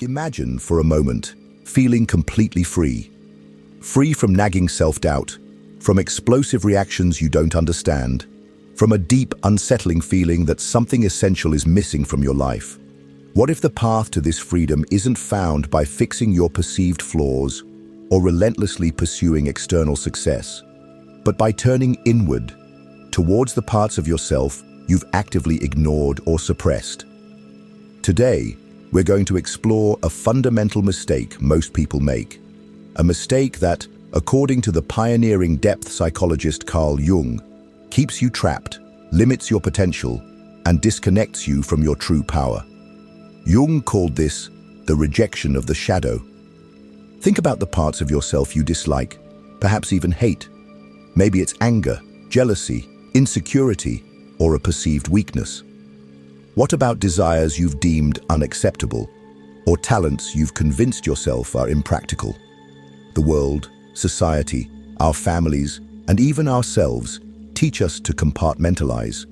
Imagine for a moment feeling completely free. Free from nagging self-doubt, from explosive reactions you don't understand, from a deep, unsettling feeling that something essential is missing from your life. What if the path to this freedom isn't found by fixing your perceived flaws or relentlessly pursuing external success, but by turning inward towards the parts of yourself you've actively ignored or suppressed? Today, we're going to explore a fundamental mistake most people make. A mistake that, according to the pioneering depth psychologist Carl Jung, keeps you trapped, limits your potential, and disconnects you from your true power. Jung called this the rejection of the shadow. Think about the parts of yourself you dislike, perhaps even hate. Maybe it's anger, jealousy, insecurity, or a perceived weakness. What about desires you've deemed unacceptable, or talents you've convinced yourself are impractical? The world, society, our families, and even ourselves teach us to compartmentalize,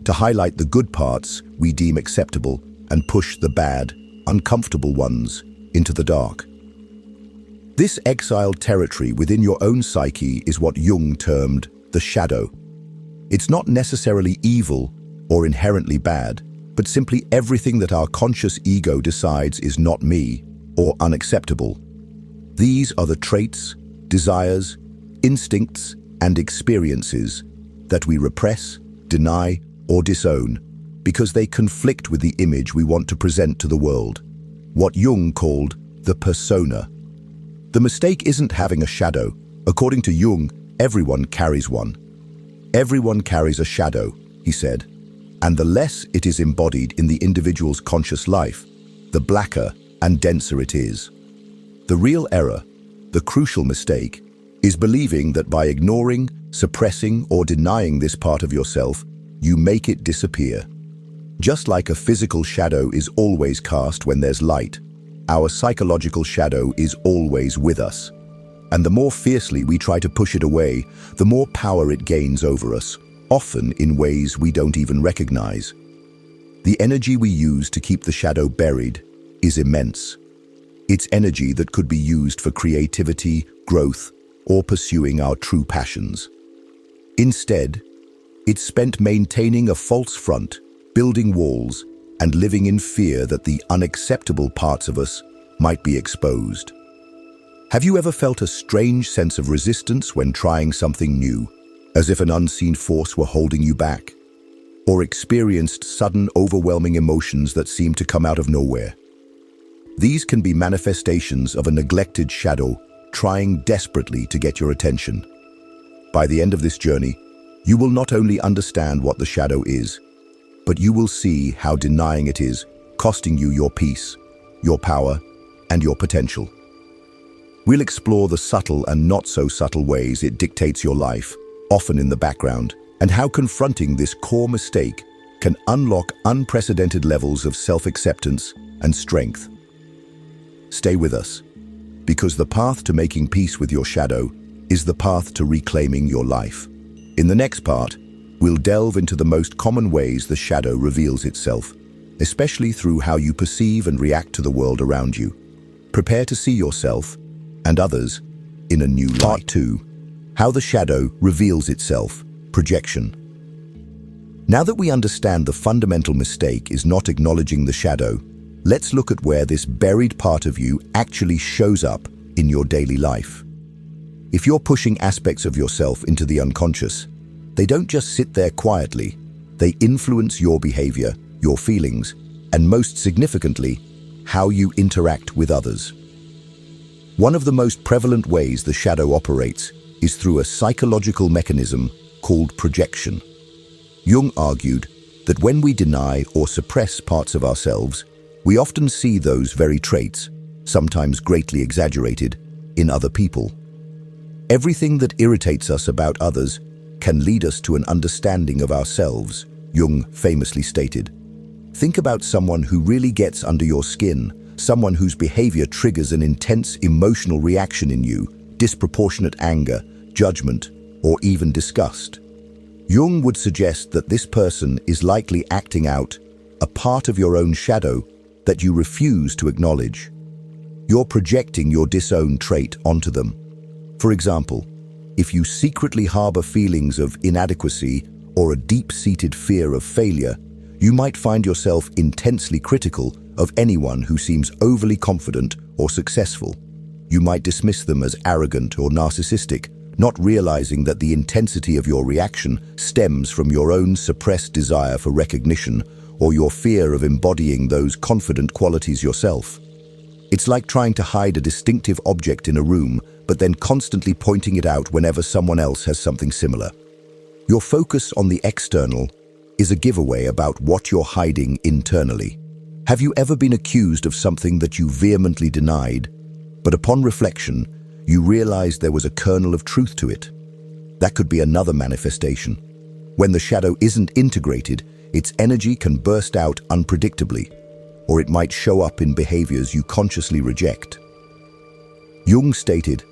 to highlight the good parts we deem acceptable and push the bad, uncomfortable ones into the dark. This exiled territory within your own psyche is what Jung termed the shadow. It's not necessarily evil or inherently bad, but simply everything that our conscious ego decides is not me or unacceptable. These are the traits, desires, instincts, and experiences that we repress, deny, or disown because they conflict with the image we want to present to the world, what Jung called the persona. The mistake isn't having a shadow. According to Jung, everyone carries one. Everyone carries a shadow, he said, and the less it is embodied in the individual's conscious life, the blacker and denser it is. The real error, the crucial mistake, is believing that by ignoring, suppressing, or denying this part of yourself, you make it disappear. Just like a physical shadow is always cast when there's light, our psychological shadow is always with us. And the more fiercely we try to push it away, the more power it gains over us, often in ways we don't even recognize. The energy we use to keep the shadow buried is immense. It's energy that could be used for creativity, growth, or pursuing our true passions. Instead, it's spent maintaining a false front, building walls, and living in fear that the unacceptable parts of us might be exposed. Have you ever felt a strange sense of resistance when trying something new, as if an unseen force were holding you back? Or experienced sudden, overwhelming emotions that seem to come out of nowhere? These can be manifestations of a neglected shadow trying desperately to get your attention. By the end of this journey, you will not only understand what the shadow is, but you will see how denying it is costing you your peace, your power, and your potential. We'll explore the subtle and not so subtle ways it dictates your life, often in the background, and how confronting this core mistake can unlock unprecedented levels of self-acceptance and strength. Stay with us, because the path to making peace with your shadow is the path to reclaiming your life. In the next part, we'll delve into the most common ways the shadow reveals itself, especially through how you perceive and react to the world around you. Prepare to see yourself and others in a new light. Part 2. How the shadow reveals itself. Projection. Now that we understand the fundamental mistake is not acknowledging the shadow, let's look at where this buried part of you actually shows up in your daily life. If you're pushing aspects of yourself into the unconscious, they don't just sit there quietly. They influence your behavior, your feelings, and most significantly, how you interact with others. One of the most prevalent ways the shadow operates is through a psychological mechanism called projection. Jung argued that when we deny or suppress parts of ourselves, we often see those very traits, sometimes greatly exaggerated, in other people. Everything that irritates us about others can lead us to an understanding of ourselves, Jung famously stated. Think about someone who really gets under your skin, someone whose behavior triggers an intense emotional reaction in you, disproportionate anger, judgment, or even disgust. Jung would suggest that this person is likely acting out a part of your own shadow that you refuse to acknowledge. You're projecting your disowned trait onto them. For example, if you secretly harbor feelings of inadequacy or a deep-seated fear of failure, you might find yourself intensely critical of anyone who seems overly confident or successful. You might dismiss them as arrogant or narcissistic, not realizing that the intensity of your reaction stems from your own suppressed desire for recognition or your fear of embodying those confident qualities yourself. It's like trying to hide a distinctive object in a room, but then constantly pointing it out whenever someone else has something similar. Your focus on the external is a giveaway about what you're hiding internally. Have you ever been accused of something that you vehemently denied, but upon reflection, you realized there was a kernel of truth to it? That could be another manifestation. When the shadow isn't integrated, its energy can burst out unpredictably, or it might show up in behaviors you consciously reject. Jung stated,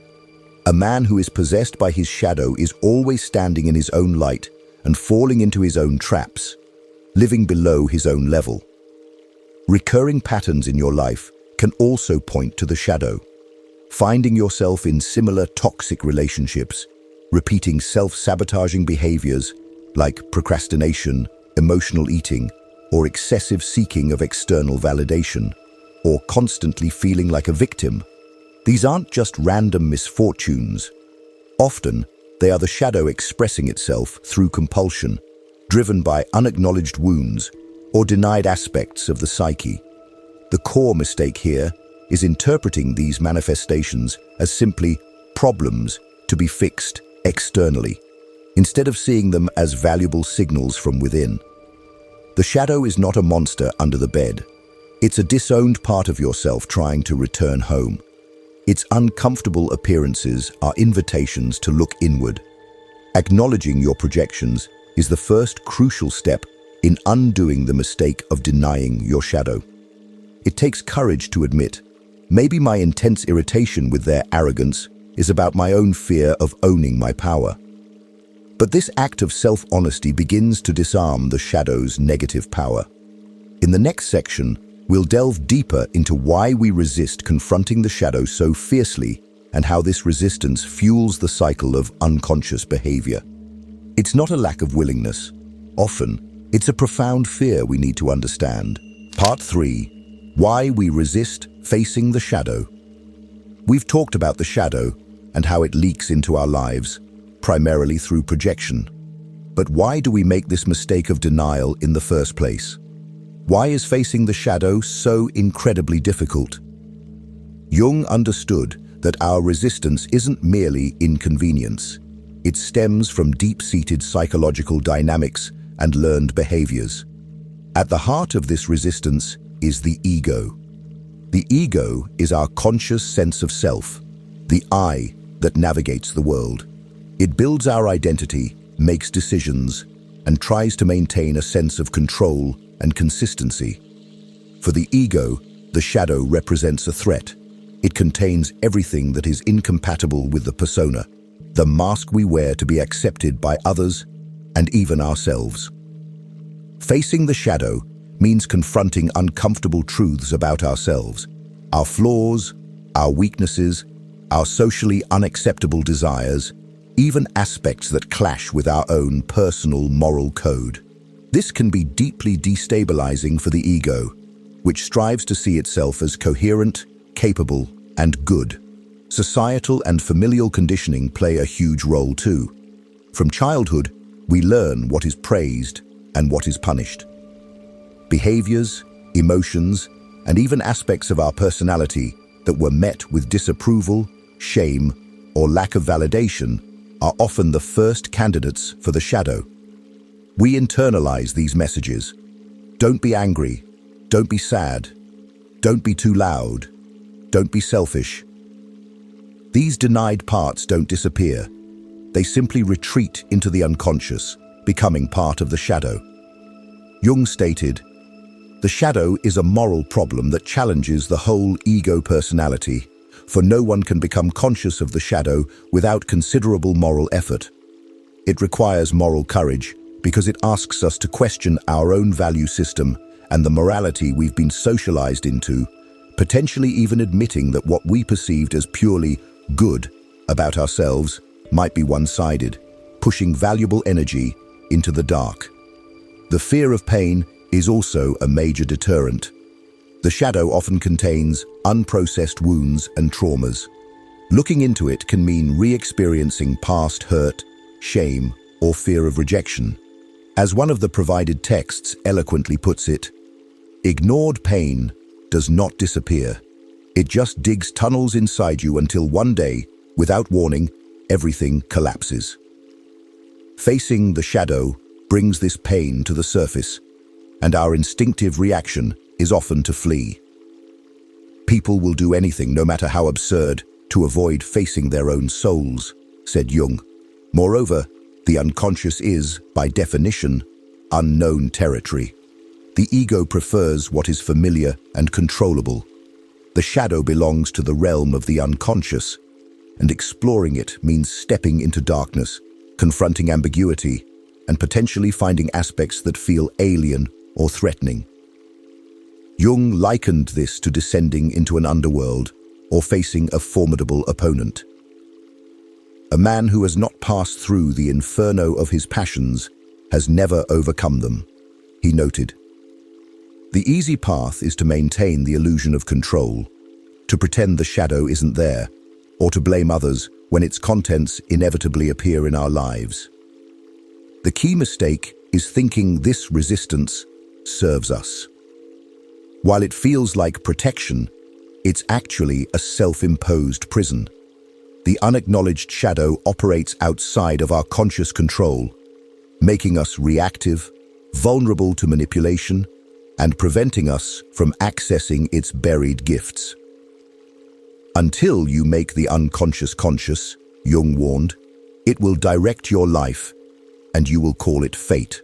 "A man who is possessed by his shadow is always standing in his own light and falling into his own traps, living below his own level." Recurring patterns in your life can also point to the shadow. Finding yourself in similar toxic relationships, repeating self-sabotaging behaviors like procrastination, emotional eating, or excessive seeking of external validation, or constantly feeling like a victim. These aren't just random misfortunes. Often, they are the shadow expressing itself through compulsion, driven by unacknowledged wounds or denied aspects of the psyche. The core mistake here is interpreting these manifestations as simply problems to be fixed externally, instead of seeing them as valuable signals from within. The shadow is not a monster under the bed. It's a disowned part of yourself trying to return home. Its uncomfortable appearances are invitations to look inward. Acknowledging your projections is the first crucial step in undoing the mistake of denying your shadow. It takes courage to admit, maybe my intense irritation with their arrogance is about my own fear of owning my power. But this act of self-honesty begins to disarm the shadow's negative power. In the next section, we'll delve deeper into why we resist confronting the shadow so fiercely and how this resistance fuels the cycle of unconscious behavior. It's not a lack of willingness. Often, it's a profound fear we need to understand. Part 3. Why we resist facing the shadow. We've talked about the shadow and how it leaks into our lives, primarily through projection. But why do we make this mistake of denial in the first place? Why is facing the shadow so incredibly difficult? Jung understood that our resistance isn't merely inconvenience. It stems from deep-seated psychological dynamics and learned behaviors. At the heart of this resistance is the ego. The ego is our conscious sense of self, the I that navigates the world. It builds our identity, makes decisions, and tries to maintain a sense of control and consistency. For the ego, the shadow represents a threat. It contains everything that is incompatible with the persona, the mask we wear to be accepted by others and even ourselves. Facing the shadow means confronting uncomfortable truths about ourselves, our flaws, our weaknesses, our socially unacceptable desires, even aspects that clash with our own personal moral code. This can be deeply destabilizing for the ego, which strives to see itself as coherent, capable, and good. Societal and familial conditioning play a huge role too. From childhood, we learn what is praised and what is punished. Behaviors, emotions, and even aspects of our personality that were met with disapproval, shame, or lack of validation are often the first candidates for the shadow. We internalize these messages. Don't be angry. Don't be sad. Don't be too loud. Don't be selfish. These denied parts don't disappear. They simply retreat into the unconscious, becoming part of the shadow. Jung stated, "The shadow is a moral problem that challenges the whole ego personality, for no one can become conscious of the shadow without considerable moral effort. It requires moral courage because it asks us to question our own value system and the morality we've been socialized into, potentially even admitting that what we perceived as purely good about ourselves might be one-sided, pushing valuable energy into the dark. The fear of pain is also a major deterrent. The shadow often contains unprocessed wounds and traumas. Looking into it can mean re-experiencing past hurt, shame, or fear of rejection. As one of the provided texts eloquently puts it, ignored pain does not disappear. It just digs tunnels inside you until one day, without warning, everything collapses. Facing the shadow brings this pain to the surface, and our instinctive reaction is often to flee. People will do anything, no matter how absurd, to avoid facing their own souls, said Jung. Moreover, the unconscious is, by definition, unknown territory. The ego prefers what is familiar and controllable. The shadow belongs to the realm of the unconscious, and exploring it means stepping into darkness, confronting ambiguity, and potentially finding aspects that feel alien or threatening. Jung likened this to descending into an underworld or facing a formidable opponent. A man who has not passed through the inferno of his passions has never overcome them, he noted. The easy path is to maintain the illusion of control, to pretend the shadow isn't there, or to blame others when its contents inevitably appear in our lives. The key mistake is thinking this resistance serves us. While it feels like protection, it's actually a self-imposed prison. The unacknowledged shadow operates outside of our conscious control, making us reactive, vulnerable to manipulation, and preventing us from accessing its buried gifts. Until you make the unconscious conscious, Jung warned, it will direct your life, and you will call it fate.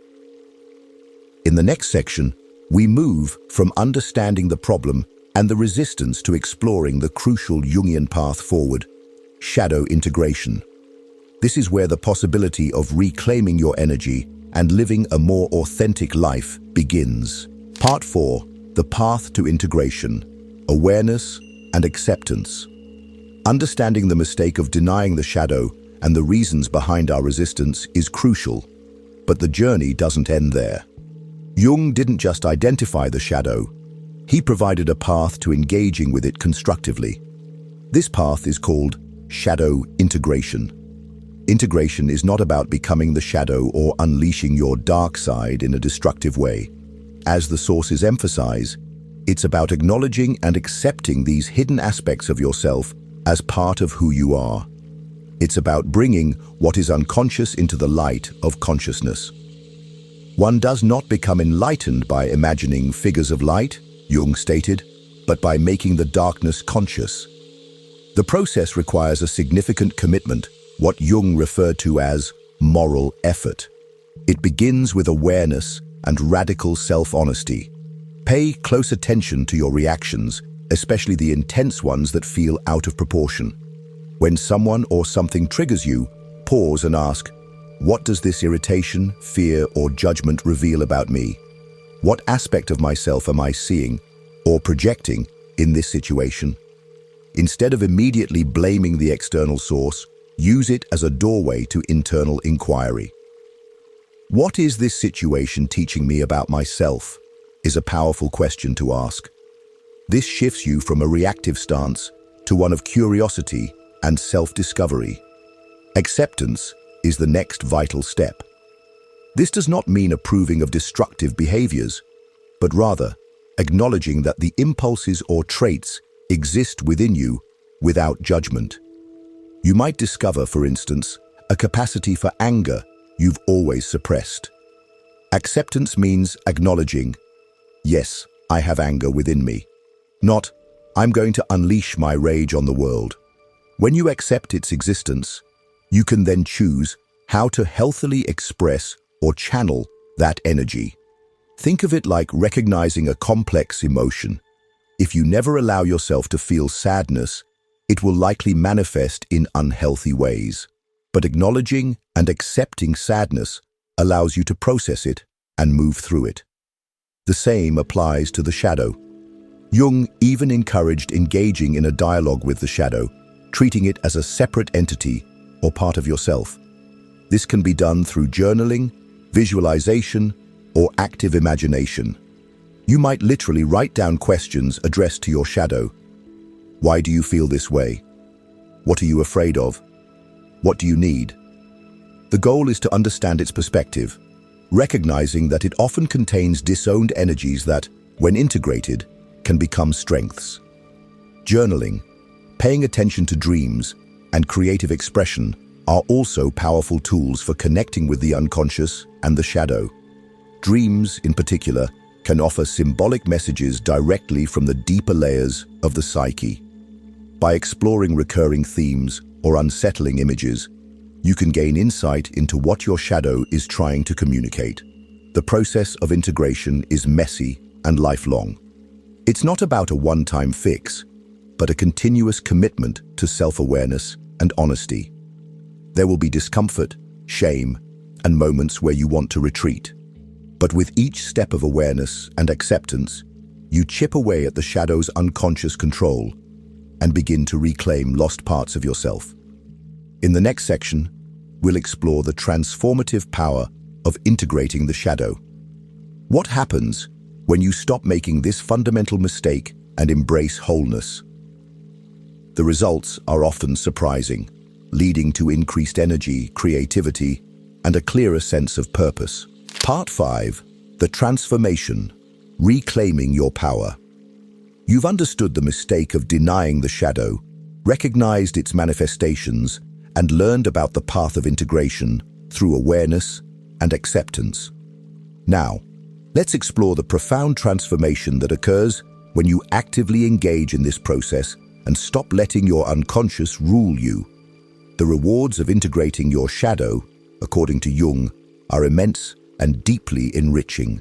In the next section, we move from understanding the problem and the resistance to exploring the crucial Jungian path forward, shadow integration. This is where the possibility of reclaiming your energy and living a more authentic life begins. Part 4, the path to integration, awareness and acceptance. Understanding the mistake of denying the shadow and the reasons behind our resistance is crucial, but the journey doesn't end there. Jung didn't just identify the shadow, he provided a path to engaging with it constructively. This path is called shadow integration. Integration is not about becoming the shadow or unleashing your dark side in a destructive way. As the sources emphasize, it's about acknowledging and accepting these hidden aspects of yourself as part of who you are. It's about bringing what is unconscious into the light of consciousness. One does not become enlightened by imagining figures of light, Jung stated, but by making the darkness conscious. The process requires a significant commitment, what Jung referred to as moral effort. It begins with awareness and radical self-honesty. Pay close attention to your reactions, especially the intense ones that feel out of proportion. When someone or something triggers you, pause and ask, what does this irritation, fear, or judgment reveal about me? What aspect of myself am I seeing or projecting in this situation? Instead of immediately blaming the external source, use it as a doorway to internal inquiry. What is this situation teaching me about myself? Is a powerful question to ask. This shifts you from a reactive stance to one of curiosity and self-discovery. Acceptance is the next vital step. This does not mean approving of destructive behaviors, but rather acknowledging that the impulses or traits exist within you without judgment. You might discover, for instance, a capacity for anger you've always suppressed. Acceptance means acknowledging, yes, I have anger within me. Not, I'm going to unleash my rage on the world. When you accept its existence, you can then choose how to healthily express or channel that energy. Think of it like recognizing a complex emotion. If you never allow yourself to feel sadness, it will likely manifest in unhealthy ways. But acknowledging and accepting sadness allows you to process it and move through it. The same applies to the shadow. Jung even encouraged engaging in a dialogue with the shadow, treating it as a separate entity or part of yourself. This can be done through journaling, visualization, or active imagination. You might literally write down questions addressed to your shadow. Why do you feel this way? What are you afraid of? What do you need? The goal is to understand its perspective, recognizing that it often contains disowned energies that, when integrated, can become strengths. Journaling, paying attention to dreams, and creative expression are also powerful tools for connecting with the unconscious and the shadow. Dreams, in particular, can offer symbolic messages directly from the deeper layers of the psyche. By exploring recurring themes or unsettling images, you can gain insight into what your shadow is trying to communicate. The process of integration is messy and lifelong. It's not about a one-time fix, but a continuous commitment to self-awareness and honesty. There will be discomfort, shame, and moments where you want to retreat. But with each step of awareness and acceptance, you chip away at the shadow's unconscious control and begin to reclaim lost parts of yourself. In the next section, we'll explore the transformative power of integrating the shadow. What happens when you stop making this fundamental mistake and embrace wholeness? The results are often surprising, leading to increased energy, creativity, and a clearer sense of purpose. Part 5. The transformation, reclaiming your power. You've understood the mistake of denying the shadow, recognized its manifestations, and learned about the path of integration through awareness and acceptance. Now, let's explore the profound transformation that occurs when you actively engage in this process and stop letting your unconscious rule you. The rewards of integrating your shadow, according to Jung, are immense and deeply enriching.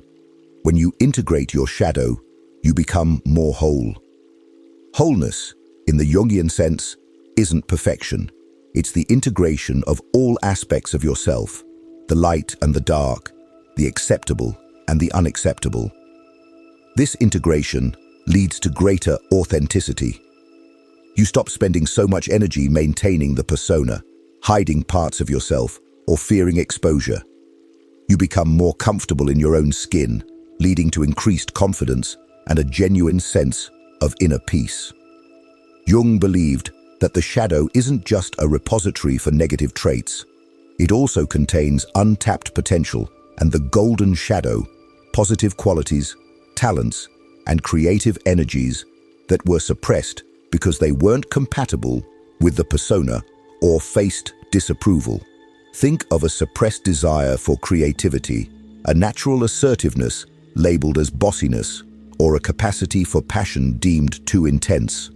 When you integrate your shadow, you become more whole. Wholeness, in the Jungian sense, isn't perfection. It's the integration of all aspects of yourself, the light and the dark, the acceptable and the unacceptable. This integration leads to greater authenticity. You stop spending so much energy maintaining the persona, hiding parts of yourself, or fearing exposure. You become more comfortable in your own skin, leading to increased confidence and a genuine sense of inner peace. Jung believed that the shadow isn't just a repository for negative traits. It also contains untapped potential and the golden shadow, positive qualities, talents, and creative energies that were suppressed because they weren't compatible with the persona or faced disapproval. Think of a suppressed desire for creativity, a natural assertiveness labeled as bossiness, or a capacity for passion deemed too intense.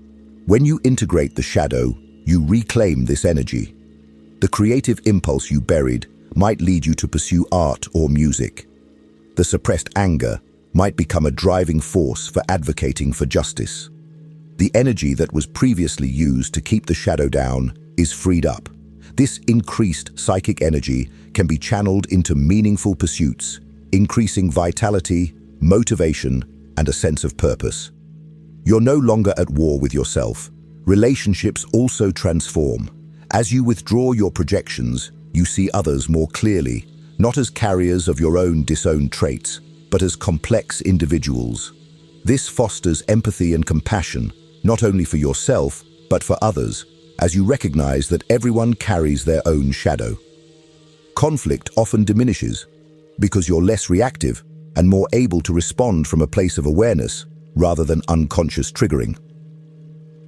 When you integrate the shadow, you reclaim this energy. The creative impulse you buried might lead you to pursue art or music. The suppressed anger might become a driving force for advocating for justice. The energy that was previously used to keep the shadow down is freed up. This increased psychic energy can be channeled into meaningful pursuits, increasing vitality, motivation, and a sense of purpose. You're no longer at war with yourself. Relationships also transform. As you withdraw your projections, you see others more clearly, not as carriers of your own disowned traits, but as complex individuals. This fosters empathy and compassion, not only for yourself, but for others, as you recognize that everyone carries their own shadow. Conflict often diminishes because you're less reactive and more able to respond from a place of awareness rather than unconscious triggering.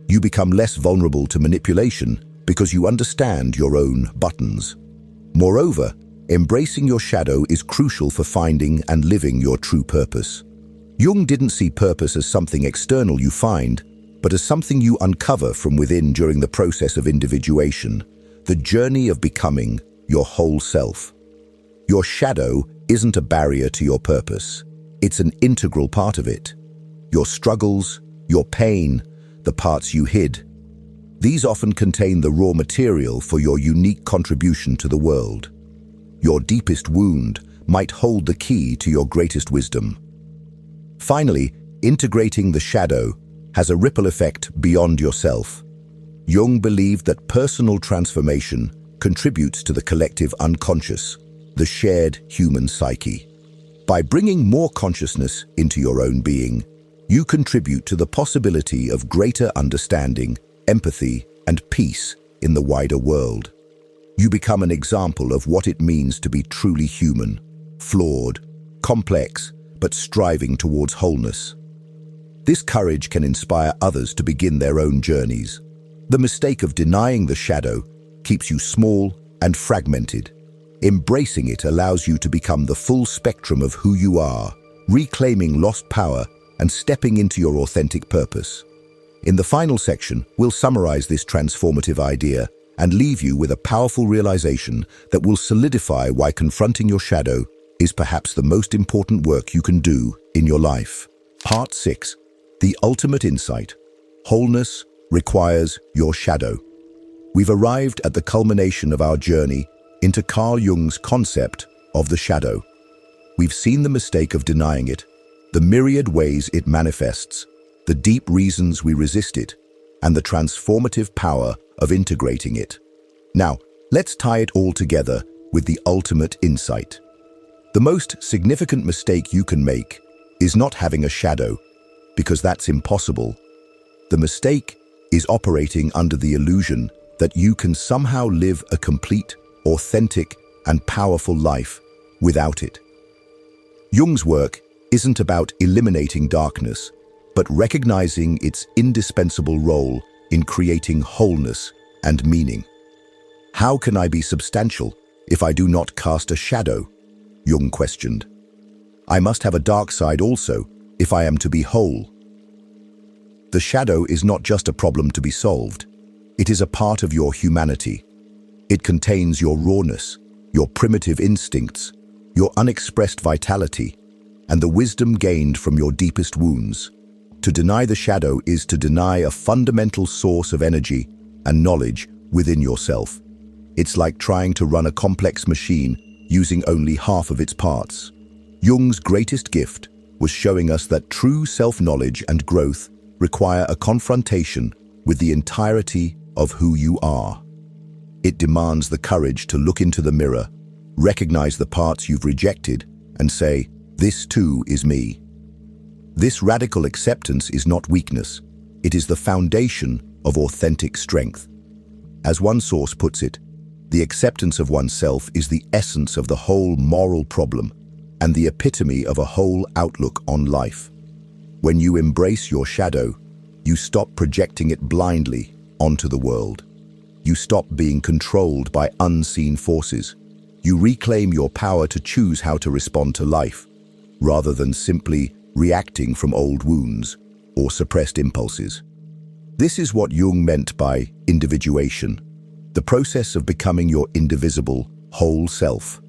You become less vulnerable to manipulation because you understand your own buttons. Moreover, embracing your shadow is crucial for finding and living your true purpose. Jung didn't see purpose as something external you find, but as something you uncover from within during the process of individuation, the journey of becoming your whole self. Your shadow isn't a barrier to your purpose. It's an integral part of it. Your struggles, your pain, the parts you hid. These often contain the raw material for your unique contribution to the world. Your deepest wound might hold the key to your greatest wisdom. Finally, integrating the shadow has a ripple effect beyond yourself. Jung believed that personal transformation contributes to the collective unconscious, the shared human psyche. By bringing more consciousness into your own being, you contribute to the possibility of greater understanding, empathy, and peace in the wider world. You become an example of what it means to be truly human, flawed, complex, but striving towards wholeness. This courage can inspire others to begin their own journeys. The mistake of denying the shadow keeps you small and fragmented. Embracing it allows you to become the full spectrum of who you are, reclaiming lost power and stepping into your authentic purpose. In the final section, we'll summarize this transformative idea and leave you with a powerful realization that will solidify why confronting your shadow is perhaps the most important work you can do in your life. Part 6. The ultimate insight. Wholeness requires your shadow. We've arrived at the culmination of our journey into Carl Jung's concept of the shadow. We've seen the mistake of denying it, the myriad ways it manifests, the deep reasons we resist it, and the transformative power of integrating it. Now, let's tie it all together with the ultimate insight. The most significant mistake you can make is not having a shadow, because that's impossible. The mistake is operating under the illusion that you can somehow live a complete, authentic, and powerful life without it. Jung's work isn't about eliminating darkness, but recognizing its indispensable role in creating wholeness and meaning. How can I be substantial if I do not cast a shadow? Jung questioned. I must have a dark side also if I am to be whole. The shadow is not just a problem to be solved. It is a part of your humanity. It contains your rawness, your primitive instincts, your unexpressed vitality, and the wisdom gained from your deepest wounds. To deny the shadow is to deny a fundamental source of energy and knowledge within yourself. It's like trying to run a complex machine using only half of its parts. Jung's greatest gift was showing us that true self-knowledge and growth require a confrontation with the entirety of who you are. It demands the courage to look into the mirror, recognize the parts you've rejected, and say, "This too is me." This radical acceptance is not weakness. It is the foundation of authentic strength. As one source puts it, the acceptance of oneself is the essence of the whole moral problem and the epitome of a whole outlook on life. When you embrace your shadow, you stop projecting it blindly onto the world. You stop being controlled by unseen forces. You reclaim your power to choose how to respond to life, rather than simply reacting from old wounds or suppressed impulses. This is what Jung meant by individuation, the process of becoming your indivisible, whole self.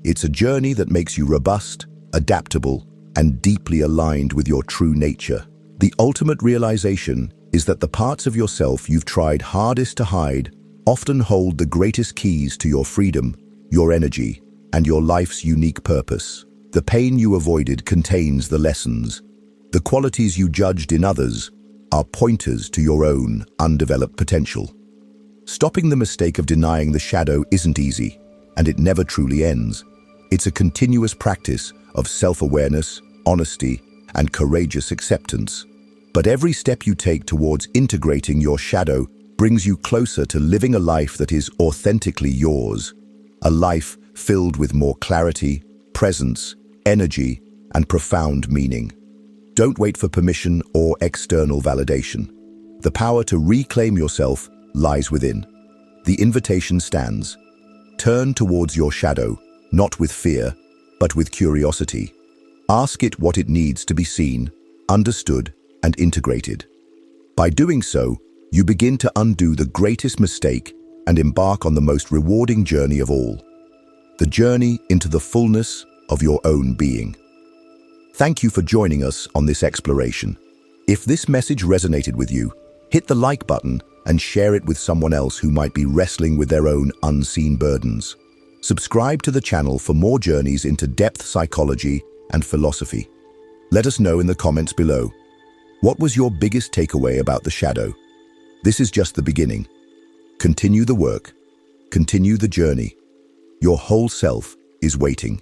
It's a journey that makes you robust, adaptable, and deeply aligned with your true nature. The ultimate realization is that the parts of yourself you've tried hardest to hide often hold the greatest keys to your freedom, your energy, and your life's unique purpose. The pain you avoided contains the lessons. The qualities you judged in others are pointers to your own undeveloped potential. Stopping the mistake of denying the shadow isn't easy, and it never truly ends. It's a continuous practice of self-awareness, honesty, and courageous acceptance. But every step you take towards integrating your shadow brings you closer to living a life that is authentically yours, a life filled with more clarity, presence, energy, and profound meaning. Don't wait for permission or external validation. The power to reclaim yourself lies within. The invitation stands. Turn towards your shadow, not with fear, but with curiosity. Ask it what it needs to be seen, understood, and integrated. By doing so, you begin to undo the greatest mistake and embark on the most rewarding journey of all, the journey into the fullness of your own being. Thank you for joining us on this exploration. If this message resonated with you, hit the like button and share it with someone else who might be wrestling with their own unseen burdens. Subscribe to the channel for more journeys into depth psychology and philosophy. Let us know in the comments below. What was your biggest takeaway about the shadow? This is just the beginning. Continue the work. Continue the journey. Your whole self is waiting.